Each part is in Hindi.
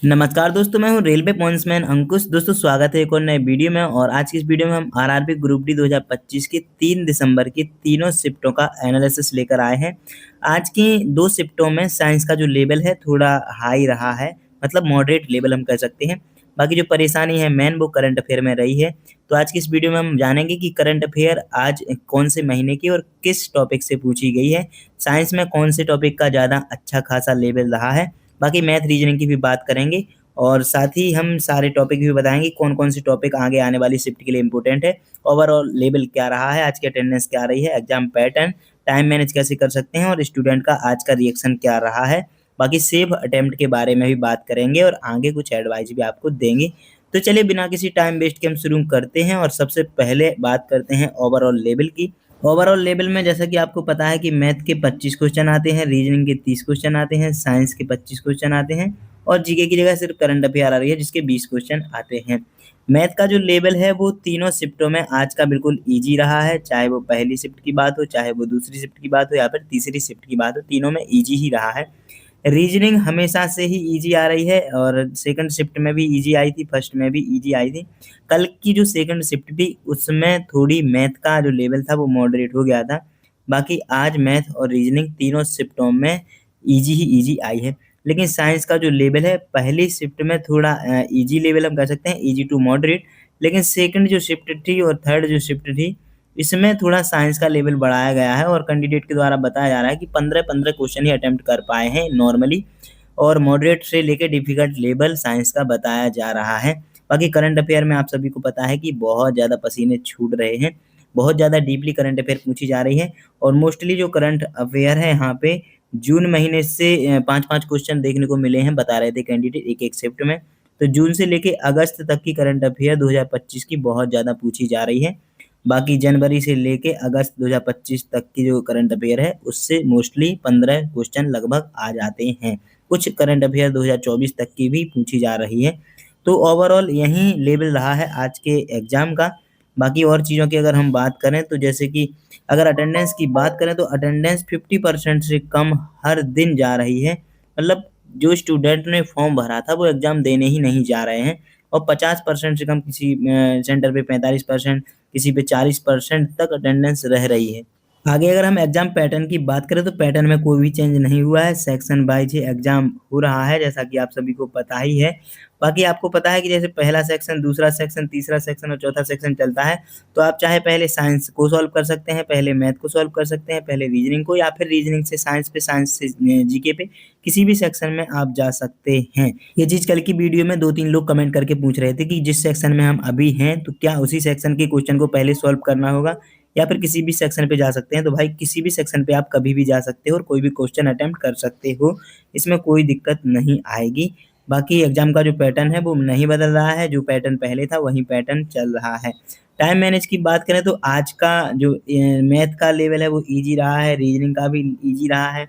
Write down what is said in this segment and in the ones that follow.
नमस्कार दोस्तों, मैं हूँ रेलवे पॉइंट्समैन अंकुश। दोस्तों स्वागत है एक और नए वीडियो में। और आज की इस वीडियो में हम आरआरबी ग्रुप डी 2025 की 3 दिसंबर की तीनों शिफ्टों का एनालिसिस लेकर आए हैं। आज की 2 शिफ्टों में साइंस का जो लेवल है थोड़ा हाई रहा है, मतलब मॉडरेट लेवल हम कह सकते हैं। बाकी जो परेशानी है मेन वो करंट अफेयर में रही है। तो आज की इस वीडियो में हम जानेंगे कि करंट अफेयर आज कौन से महीने की और किस टॉपिक से पूछी गई है। साइंस में कौन से टॉपिक का ज़्यादा अच्छा खासा लेवल रहा है। बाकी मैथ रीजनिंग की भी बात करेंगे और साथ ही हम सारे टॉपिक भी बताएंगे कौन-कौन से टॉपिक आगे आने वाली शिफ्ट के लिए इम्पोर्टेंट है। ओवरऑल लेवल क्या रहा है, आज की अटेंडेंस क्या रही है, एग्जाम पैटर्न, टाइम मैनेज कैसे कर सकते हैं और स्टूडेंट का आज का रिएक्शन क्या रहा है। बाकी सेव अटेम्प्ट के बारे में भी बात करेंगे और आगे कुछ एडवाइस भी आपको देंगे। तो चलिए बिना किसी टाइम वेस्ट के हम शुरू करते हैं और सबसे पहले बात करते हैं ओवरऑल लेवल की। ओवरऑल लेवल में जैसा कि आपको पता है कि मैथ के 25 क्वेश्चन आते हैं, रीजनिंग के 30 क्वेश्चन आते हैं, साइंस के 25 क्वेश्चन आते हैं और जीके की जगह सिर्फ करंट अफेयर आ रही है जिसके 20 क्वेश्चन आते हैं। मैथ का जो लेवल है वो तीनों शिफ्टों में आज का बिल्कुल ईजी रहा है, चाहे वो पहली शिफ्ट की बात हो, चाहे वो दूसरी शिफ्ट की बात हो या फिर तीसरी शिफ्ट की बात हो, तीनों में ईजी ही रहा है। रीजनिंग हमेशा से ही ईजी आ रही है और सेकंड शिफ्ट में भी ईजी आई थी, फर्स्ट में भी ईजी आई थी। कल की जो सेकंड शिफ्ट थी उसमें थोड़ी मैथ का जो लेवल था वो मॉडरेट हो गया था। बाकी आज मैथ और रीजनिंग तीनों शिफ्टों में ईजी ही ईजी आई है। लेकिन साइंस का जो लेवल है पहली शिफ्ट में थोड़ा ईजी लेवल हम कह सकते हैं, ईजी टू मॉडरेट। लेकिन सेकंड जो शिफ्ट थी और थर्ड जो शिफ्ट थी इसमें थोड़ा साइंस का लेवल बढ़ाया गया है और कैंडिडेट के द्वारा बताया जा रहा है कि 15-15 क्वेश्चन ही अटेम्प्ट कर पाए हैं नॉर्मली और मॉडरेट से लेके डिफिकल्ट लेवल साइंस का बताया जा रहा है। बाकी करंट अफेयर में आप सभी को पता है कि बहुत ज़्यादा पसीने छूट रहे हैं, बहुत ज़्यादा डीपली करंट अफेयर पूछी जा रही है और मोस्टली जो करंट अफेयर है यहाँ पे जून महीने से 5-5 क्वेश्चन देखने को मिले हैं, बता रहे थे कैंडिडेट एक-एक शिफ्ट में। तो जून से लेके अगस्त तक की करंट अफेयर 2025 की बहुत ज़्यादा पूछी जा रही है। बाकी जनवरी से लेके अगस्त 2025 तक की जो करंट अफेयर है उससे मोस्टली 15 क्वेश्चन लगभग आ जाते हैं। कुछ करंट अफेयर 2024 तक की भी पूछी जा रही है। तो ओवरऑल यही लेवल रहा है आज के एग्जाम का। बाकी और चीज़ों की अगर हम बात करें तो जैसे कि अगर अटेंडेंस की बात करें तो अटेंडेंस 50% से कम हर दिन जा रही है। मतलब जो स्टूडेंट ने फॉर्म भरा था वो एग्ज़ाम देने ही नहीं जा रहे हैं और 50% से कम किसी सेंटर पे 45%, किसी पे 40% तक अटेंडेंस रह रही है। आगे अगर हम एग्ज़ाम पैटर्न की बात करें तो पैटर्न में कोई भी चेंज नहीं हुआ है, सेक्शन वाइज़ ही एग्ज़ाम हो रहा है जैसा कि आप सभी को पता ही है। बाकी आपको पता है कि जैसे पहला सेक्शन, दूसरा सेक्शन, तीसरा सेक्शन और चौथा सेक्शन चलता है, तो आप चाहे पहले साइंस को सॉल्व कर सकते हैं, पहले मैथ को सॉल्व कर सकते हैं, पहले रीजनिंग को या फिर रीजनिंग से साइंस पे, साइंस से जीके पे, किसी भी सेक्शन में आप जा सकते हैं। ये चीज़ कल की वीडियो में 2-3 लोग कमेंट करके पूछ रहे थे कि जिस सेक्शन में हम अभी हैं, तो क्या उसी सेक्शन के क्वेश्चन को पहले सॉल्व करना होगा या फिर किसी भी सेक्शन पे जा सकते हैं? तो भाई किसी भी सेक्शन पे आप कभी भी जा सकते हो और कोई भी क्वेश्चन अटेम्प्ट कर सकते हो, इसमें कोई दिक्कत नहीं आएगी। बाकी एग्ज़ाम का जो पैटर्न है वो नहीं बदल रहा है, जो पैटर्न पहले था वही पैटर्न चल रहा है। टाइम मैनेज की बात करें तो आज का जो मैथ का लेवल है वो ईज़ी रहा है, रीजनिंग का भी ईज़ी रहा है।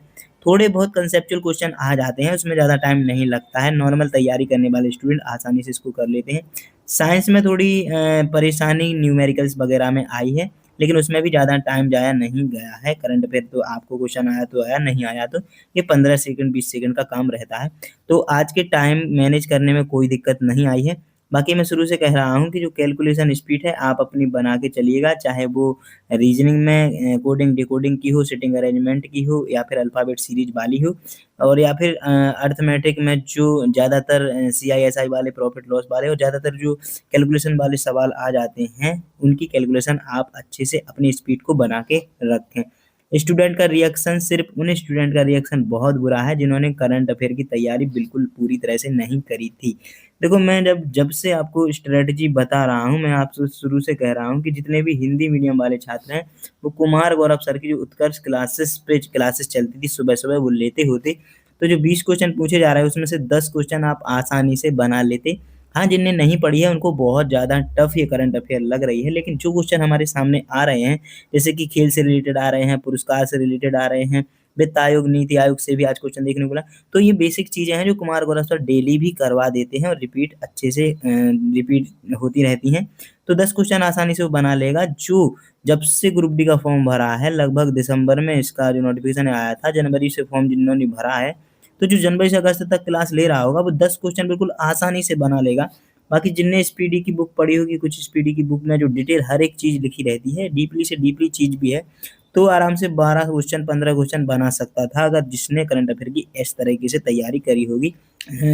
थोड़े बहुत कंसेप्चुअल क्वेश्चन आ जाते हैं, उसमें ज़्यादा टाइम नहीं लगता है, नॉर्मल तैयारी करने वाले स्टूडेंट आसानी से इसको कर लेते हैं। साइंस में थोड़ी परेशानी न्यूमेरिकल्स वगैरह में आई है, लेकिन उसमें भी ज़्यादा टाइम जाया नहीं गया है। करंट अफेयर तो आपको क्वेश्चन आया तो आया, नहीं आया तो ये 15 सेकंड 20 सेकंड का काम रहता है। तो आज के टाइम मैनेज करने में कोई दिक्कत नहीं आई है। बाकी मैं शुरू से कह रहा हूँ कि जो कैलकुलेशन स्पीड है आप अपनी बना के चलिएगा, चाहे वो रीजनिंग में कोडिंग डिकोडिंग की हो, सिटिंग अरेंजमेंट की हो या फिर अल्फ़ाबेट सीरीज़ वाली हो और या फिर अरिथमेटिक में जो ज़्यादातर सीआईएसआई वाले, प्रॉफिट लॉस वाले और ज़्यादातर जो कैलकुलेशन वाले सवाल आ जाते हैं, उनकी कैलकुलेशन आप अच्छे से अपनी स्पीड को बना के रखें। स्टूडेंट का रिएक्शन, सिर्फ़ उन स्टूडेंट का रिएक्शन बहुत बुरा है जिन्होंने करंट अफेयर की तैयारी बिल्कुल पूरी तरह से नहीं करी थी। देखो मैं जब जब से आपको स्ट्रैटेजी बता रहा हूँ, मैं आपसे शुरू से कह रहा हूँ कि जितने भी हिंदी मीडियम वाले छात्र हैं, वो कुमार गौरव सर की जो उत्कर्ष क्लासेस पे क्लासेस चलती थी सुबह-सुबह वो लेते होते, तो जो 20 क्वेश्चन पूछे जा रहे हैं उसमें से 10 क्वेश्चन आप आसानी से बना लेते। हाँ, जिनने नहीं पढ़ी है उनको बहुत ज़्यादा टफ ये करंट अफेयर लग रही है, लेकिन जो क्वेश्चन हमारे सामने आ रहे हैं, जैसे कि खेल से रिलेटेड आ रहे हैं, पुरस्कार से रिलेटेड आ रहे हैं, वित्त आयोग, नीति आयोग से भी आज क्वेश्चन देखने को मिला। तो ये बेसिक चीज़ें हैं जो कुमार गौरव सर डेली भी करवा देते हैं और रिपीट अच्छे से रिपीट होती रहती हैं। तो 10 क्वेश्चन आसानी से वो बना लेगा, जो जब से ग्रुप डी का फॉर्म भरा है लगभग दिसंबर में इसका जो नोटिफ़िकेशन आया था, जनवरी से फॉर्म जिन्होंने भरा है, तो जो जनवरी से अगस्त तक क्लास ले रहा होगा वो 10 क्वेश्चन बिल्कुल आसानी से बना लेगा। बाकी जिनने स्पीडी की बुक पढ़ी होगी, कुछ स्पीडी की बुक में जो डिटेल हर एक चीज़ लिखी रहती है, डीपली से डीपली चीज़ भी है, तो आराम से 12 क्वेश्चन 15 क्वेश्चन बना सकता था अगर जिसने करंट अफेयर की इस तरीके से तैयारी करी होगी।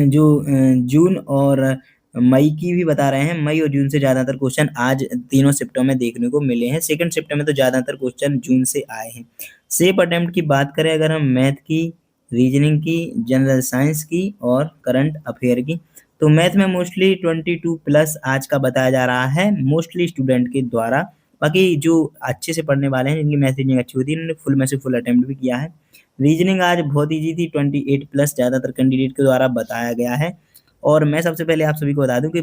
जो जून और मई की भी बता रहे हैं, मई और जून से ज़्यादातर क्वेश्चन आज तीनों शिफ्टों में देखने को मिले हैं। सेकंड शिफ्ट में तो ज़्यादातर क्वेश्चन जून से आए हैं। सेफ अटेम्प्ट की बात करें अगर हम मैथ की, रीजनिंग की, जनरल साइंस की और करंट अफेयर की, तो मैथ में मोस्टली 22 प्लस आज का बताया जा रहा है मोस्टली स्टूडेंट के द्वारा। बाकी जो अच्छे से पढ़ने वाले हैं, जिनकी मैथ रीजनिंग अच्छी होती है, उन्होंने फुल में से फुल अटेम्प्ट भी किया है। रीजनिंग आज बहुत ईजी थी, 28 प्लस ज़्यादातर कैंडिडेट के द्वारा बताया गया है। और मैं सबसे पहले आप सभी को बता दूं कि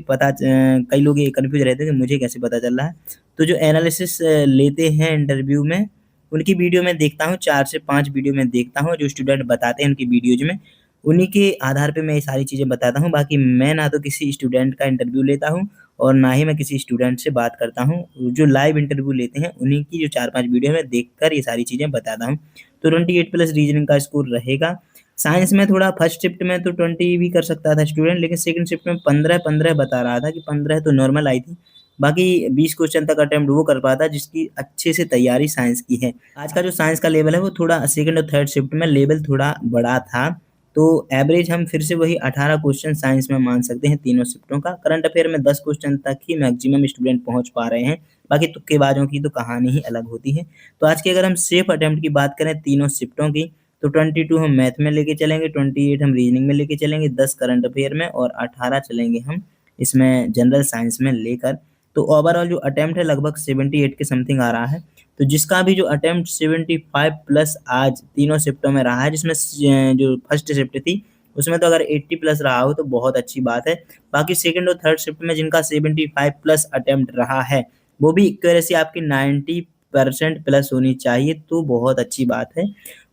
कई लोग ये कन्फ्यूज रहते हैं कि मुझे कैसे पता चल रहा है। तो जो एनालिसिस लेते हैं इंटरव्यू में, उनकी वीडियो में देखता हूँ, 4 से 5 वीडियो में देखता हूँ, जो स्टूडेंट बताते हैं उनकी वीडियोज में, उन्हीं के आधार पे मैं ये सारी चीज़ें बताता हूँ। बाकी मैं ना तो किसी स्टूडेंट का इंटरव्यू लेता हूँ और ना ही मैं किसी स्टूडेंट से बात करता हूँ। जो लाइव इंटरव्यू लेते हैं उन्हीं की जो 4-5 वीडियो में देखकर ये सारी चीज़ें बताता हूँ। तो 28 प्लस रीजनिंग का स्कोर रहेगा। साइंस में थोड़ा फर्स्ट शिफ्ट में तो 20 भी कर सकता था स्टूडेंट, लेकिन सेकंड शिफ्ट में 15-15 बता रहा था कि 15 तो नॉर्मल आई थी। बाकी 20 क्वेश्चन तक अटेम्प्ट वो कर पाता जिसकी अच्छे से तैयारी साइंस की है। आज का जो साइंस का लेवल है वो थोड़ा सेकंड और थर्ड शिफ्ट में लेवल थोड़ा बड़ा था, तो एवरेज हम फिर से वही 18 क्वेश्चन साइंस में मान सकते हैं तीनों शिफ्टों का। करंट अफेयर में 10 क्वेश्चन तक ही मैक्सिमम स्टूडेंट पहुंच पा रहे हैं, बाकी तुक्केबाजों की तो कहानी ही अलग होती है। तो आज की अगर हम सेफ अटेम्प्ट की बात करें तीनों शिफ्टों की, तो 22 हम मैथ में लेके चलेंगे, 28 हम रीजनिंग में लेके चलेंगे, 10 करंट अफेयर में और 18 चलेंगे हम इसमें जनरल साइंस में लेकर। तो ओवरऑल जो अटेम्प्ट है लगभग 78 के समथिंग आ रहा है। तो जिसका भी जो अटेम्प्ट 75 प्लस आज तीनों शिफ्टों में रहा है, जिसमें जो फर्स्ट शिफ्ट थी उसमें तो अगर 80 प्लस रहा हो तो बहुत अच्छी बात है। बाकी सेकंड और थर्ड शिफ्ट में जिनका 75 प्लस अटेम्प्ट रहा है, वो भी एक्यूरेसी आपकी 90% प्लस होनी चाहिए, तो बहुत अच्छी बात है।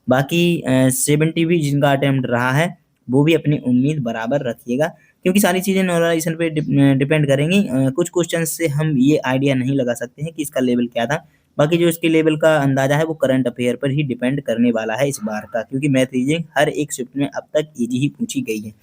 बाकी 70 भी जिनका अटेम्प्ट रहा है वो भी अपनी उम्मीद बराबर रखिएगा, क्योंकि सारी चीज़ें नॉर्मलाइजेशन पे डिपेंड करेंगी। कुछ क्वेश्चन से हम ये आइडिया नहीं लगा सकते हैं कि इसका लेवल क्या था। बाकी जो इसके लेवल का अंदाजा है वो करंट अफेयर पर ही डिपेंड करने वाला है इस बार का, क्योंकि मैथ रीजनिंग हर एक शिफ्ट में अब तक ईजी ही पूछी गई है।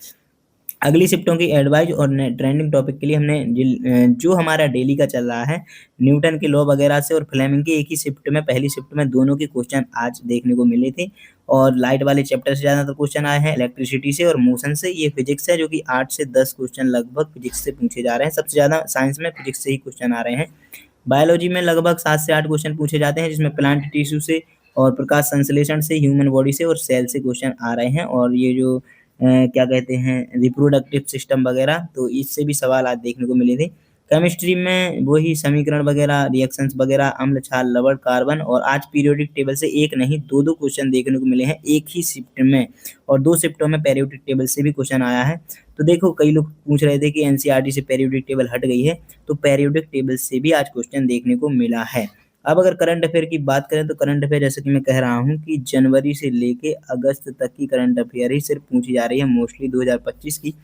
अगली शिफ्टों की एडवाइस और ट्रेंडिंग टॉपिक के लिए हमने जो हमारा डेली का चल रहा है, न्यूटन के लॉ वगैरह से और फ्लेमिंग के एक ही शिफ्ट में, पहली शिफ्ट में दोनों के क्वेश्चन आज देखने को मिले थे। और लाइट वाले चैप्टर से ज़्यादातर क्वेश्चन आए हैं, इलेक्ट्रिसिटी से और मोशन से। ये फिजिक्स है जो कि 8 से 10 क्वेश्चन लगभग फिजिक्स से पूछे जा रहे हैं। सबसे ज़्यादा साइंस में फिजिक्स से ही क्वेश्चन आ रहे हैं। बायोलॉजी में लगभग 7 से 8 क्वेश्चन पूछे जाते हैं, जिसमें प्लांट टिश्यू से और प्रकाश संश्लेषण से, ह्यूमन बॉडी से और सेल से क्वेश्चन आ रहे हैं। और ये जो क्या कहते हैं रिप्रोडक्टिव सिस्टम वगैरह, तो इससे भी सवाल आज देखने को मिले थे। केमिस्ट्री में वही समीकरण वगैरह, रिएक्शंस वगैरह, अम्ल, क्षार, लवण, कार्बन, और आज पीरियोडिक टेबल से एक नहीं दो क्वेश्चन देखने को मिले हैं एक ही शिफ्ट में, और 2 शिफ्टों में पीरियोडिक टेबल से भी क्वेश्चन आया है। तो देखो कई लोग पूछ रहे थे कि एनसीईआरटी से पीरियोडिक टेबल हट गई है, तो पीरियोडिक टेबल से भी आज क्वेश्चन देखने को मिला है। अब अगर करंट अफेयर की बात करें तो करंट अफेयर जैसे कि मैं कह रहा हूँ कि जनवरी से लेके अगस्त तक की करंट अफेयर ही सिर्फ पूछी जा रही है मोस्टली 2025 की।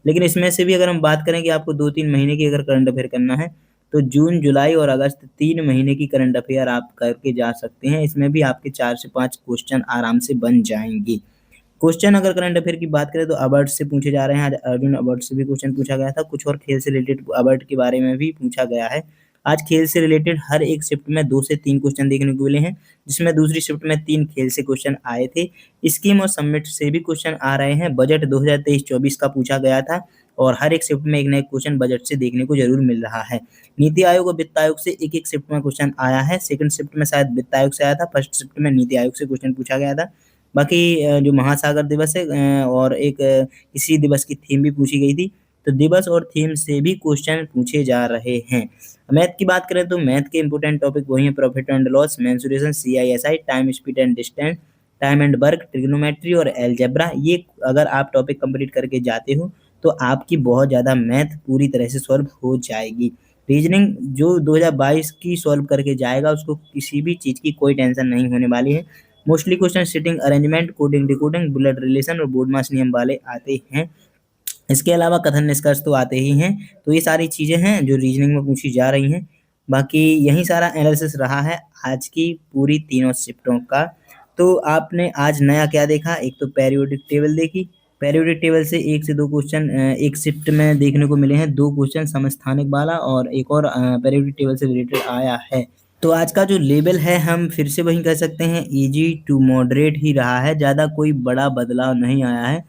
लेकिन इसमें से भी अगर हम बात करें कि आपको 2-3 महीने की अगर करंट अफेयर करना है, तो जून, जुलाई और अगस्त 3 महीने की करंट अफेयर आप करके जा सकते हैं। इसमें भी आपके 4 से 5 क्वेश्चन आराम से बन जाएंगे। क्वेश्चन अगर करंट अफेयर की बात करें तो अवार्ड से पूछे जा रहे हैं। आज अर्जुन अवार्ड से भी क्वेश्चन पूछा गया था। कुछ और खेल से रिलेटेड अवार्ड के बारे में भी पूछा गया है। आज खेल से रिलेटेड हर एक शिफ्ट में 2 से 3 क्वेश्चन देखने को मिले हैं, जिसमें दूसरी शिफ्ट में 3 खेल से क्वेश्चन आए थे। स्कीम और सबमिट से भी क्वेश्चन आ रहे हैं। बजट 2023-24 का पूछा गया था और हर एक शिफ्ट में एक नया क्वेश्चन बजट से देखने को जरूर मिल रहा है। नीति आयोग और वित्त आयोग से एक शिफ्ट में क्वेश्चन आया है। सेकंड शिफ्ट में शायद वित्त आयोग से आया था, फर्स्ट शिफ्ट में नीति आयोग से क्वेश्चन पूछा गया था। बाकी जो महासागर दिवस है और एक इसी दिवस की थीम भी पूछी गई थी, तो दिवस और थीम से भी क्वेश्चन पूछे जा रहे हैं। मैथ की बात करें तो मैथ के इंपोर्टेंट टॉपिक वही है, profit and loss, mensuration, CI SI, time, speed and distance, time and work, trigonometry और अलजेब्रा। ये अगर आप टॉपिक कंप्लीट करके जाते हो तो आपकी बहुत ज़्यादा मैथ पूरी तरह से सॉल्व हो जाएगी। रीजनिंग जो 2022 की सॉल्व करके जाएगा उसको किसी भी चीज़ की कोई टेंशन नहीं होने वाली है। Mostly question sitting arrangement, coding, decoding, bullet relation और बोर्ड मास नियम वाले आते हैं। इसके अलावा कथन निष्कर्ष तो आते ही हैं। तो ये सारी चीज़ें हैं जो रीजनिंग में पूछी जा रही हैं। बाकी यही सारा एनालिसिस रहा है आज की पूरी तीनों शिफ्टों का। तो आपने आज नया क्या देखा? एक तो पीरियोडिक टेबल देखी, पीरियोडिक टेबल से 1 से 2 क्वेश्चन एक शिफ्ट में देखने को मिले हैं, 2 क्वेश्चन समस्थानिक वाला और एक और पीरियोडिक टेबल से रिलेटेड आया है। तो आज का जो लेवल है हम फिर से वही कह सकते हैं, ईजी टू मॉडरेट ही रहा है, ज़्यादा कोई बड़ा बदलाव नहीं आया है।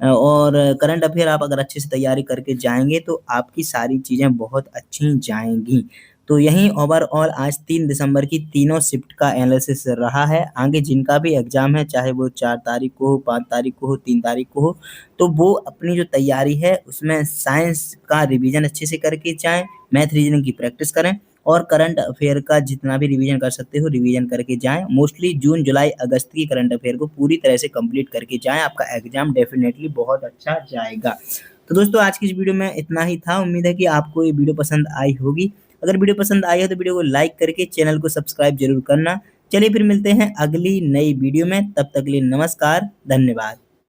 और करंट अफेयर आप अगर अच्छे से तैयारी करके जाएँगे तो आपकी सारी चीज़ें बहुत अच्छी जाएँगी। तो यही ओवरऑल आज 3 दिसंबर की तीनों शिफ्ट का एनालिसिस रहा है। आगे जिनका भी एग्ज़ाम है, चाहे वो 4 तारीख को हो, 5 तारीख को हो, 3 तारीख को हो, तो वो अपनी जो तैयारी है उसमें साइंस का रिवीजन अच्छे से करके जाएँ, मैथ रीजनिंग की प्रैक्टिस करें और करंट अफेयर का जितना भी रिवीजन कर सकते हो रिवीजन करके जाएँ। मोस्टली जून, जुलाई, अगस्त की करंट अफेयर को पूरी तरह से कंप्लीट करके जाएँ, आपका एग्ज़ाम डेफ़िनेटली बहुत अच्छा जाएगा। तो दोस्तों आज की इस वीडियो में इतना ही था। उम्मीद है कि आपको ये वीडियो पसंद आई होगी। अगर वीडियो पसंद आई है तो वीडियो को लाइक करके चैनल को सब्सक्राइब ज़रूर करना। चलिए फिर मिलते हैं अगली नई वीडियो में, तब तक के लिए नमस्कार, धन्यवाद।